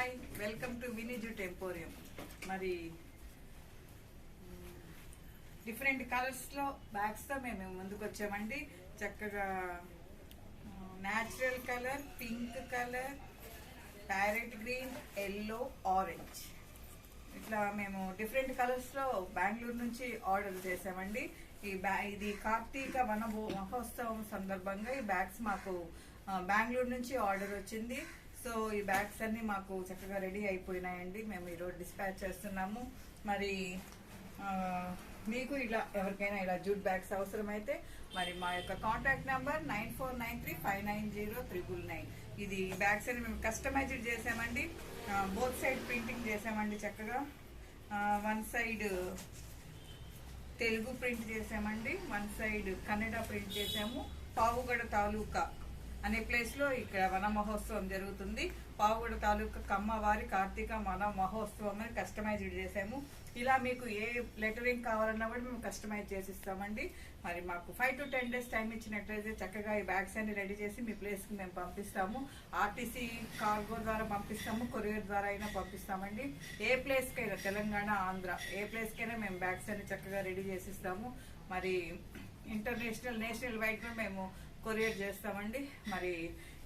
Hi, welcome to Vini jute emporium. మరి different కలర్స్లో బ్యాగ్స్తో మేము ముందుకు వచ్చామండి. చక్కగా natural colour, pink colour, parrot green, yellow, orange ఇట్లా మేము డిఫరెంట్ కలర్స్లో బెంగళూరు నుంచి ఆర్డర్ చేసామండి. ఇది కార్తీక వన మహోత్సవం సందర్భంగా ఈ బ్యాగ్స్ మాకు బెంగళూరు నుంచి ఆర్డర్ వచ్చింది. సో ఈ బ్యాగ్స్ అన్ని మాకు చక్కగా రెడీ అయిపోయినాయండి. మేము ఈరోజు డిస్పాచ్ చేస్తున్నాము. మరి మీకు ఇలా ఎవరికైనా ఇలా జూట్ బ్యాగ్స్ అవసరమైతే మరి మా యొక్క కాంటాక్ట్ నెంబర్ 9493590399. ఇది బ్యాగ్స్ అని మేము కస్టమైజ్డ్ చేసామండి. బోత్ సైడ్ ప్రింటింగ్ చేసామండి. చక్కగా వన్ సైడ్ తెలుగు ప్రింట్ చేసామండి, వన్ సైడ్ కన్నడ ప్రింట్ చేసాము. పావుగడ తాలూకా అనే ప్లేస్లో ఇక్కడ వన మహోత్సవం జరుగుతుంది. పావుగడ తాలూకా కమ్మవారి కార్తీక వన మహోత్సవం అని కస్టమైజ్డ్ చేసాము. ఇలా మీకు ఏ లెటరింగ్ కావాలన్నా కూడా మేము కస్టమైజ్ చేసి ఇస్తామండి. మరి మాకు 5 to 10 days టైం ఇచ్చినట్లయితే చక్కగా ఈ బ్యాగ్స్ అన్ని రెడీ చేసి మీ ప్లేస్కి మేము పంపిస్తాము. ఆర్టీసీ కార్గో ద్వారా పంపిస్తాము, కొరియర్ ద్వారా అయినా పంపిస్తామండి. ఏ ప్లేస్కైనా, తెలంగాణ, ఆంధ్ర ఏ ప్లేస్కైనా మేము బ్యాగ్స్ అన్ని చక్కగా రెడీ చేసిస్తాము. మరి ఇంటర్నేషనల్, నేషనల్ వైడ్ కూడా మేము కొరియర్ చేస్తామండి. మరి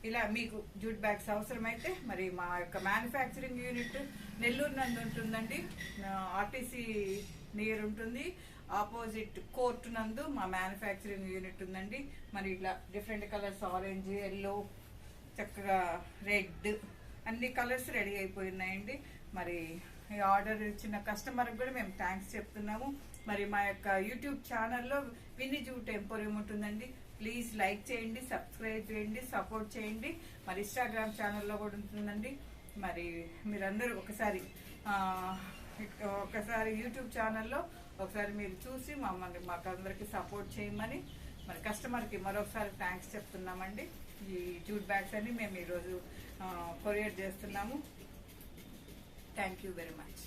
ఇలా మీకు జూట్ బ్యాగ్స్ అవసరమైతే మరి మా యొక్క మ్యానుఫ్యాక్చరింగ్ యూనిట్ నెల్లూరు నందు ఉంటుందండి. ఆర్టీసీ నియర్ ఉంటుంది. ఆపోజిట్ కోర్టు నందు మా మ్యానుఫ్యాక్చరింగ్ యూనిట్ ఉందండి. మరి ఇట్లా డిఫరెంట్ కలర్స్, ఆరెంజ్, ఎల్లో, చక్కగా రెడ్, అన్ని కలర్స్ రెడీ అయిపోయినాయండి. మరి ఈ ఆర్డర్ ఇచ్చిన కస్టమర్కి కూడా మేము థ్యాంక్స్ చెప్తున్నాము. మరి మా యొక్క యూట్యూబ్ ఛానల్లో వినీ జూట్ ఎంపోరియం ఉంటుందండి. ప్లీజ్ లైక్ చేయండి, సబ్స్క్రైబ్ చేయండి, సపోర్ట్ చేయండి. మరి ఇన్స్టాగ్రామ్ ఛానల్లో కూడా ఉంటుందండి. మరి మీరందరూ ఒకసారి యూట్యూబ్ ఛానల్లో ఒకసారి మీరు చూసి మమ్మల్ని మాకందరికి సపోర్ట్ చేయమని మరి కస్టమర్కి మరొకసారి థ్యాంక్స్ చెప్తున్నామండి. ఈ జూట్ బ్యాగ్స్ అన్ని మేము ఈరోజు కొరియర్ చేస్తున్నాము. Thank you very much.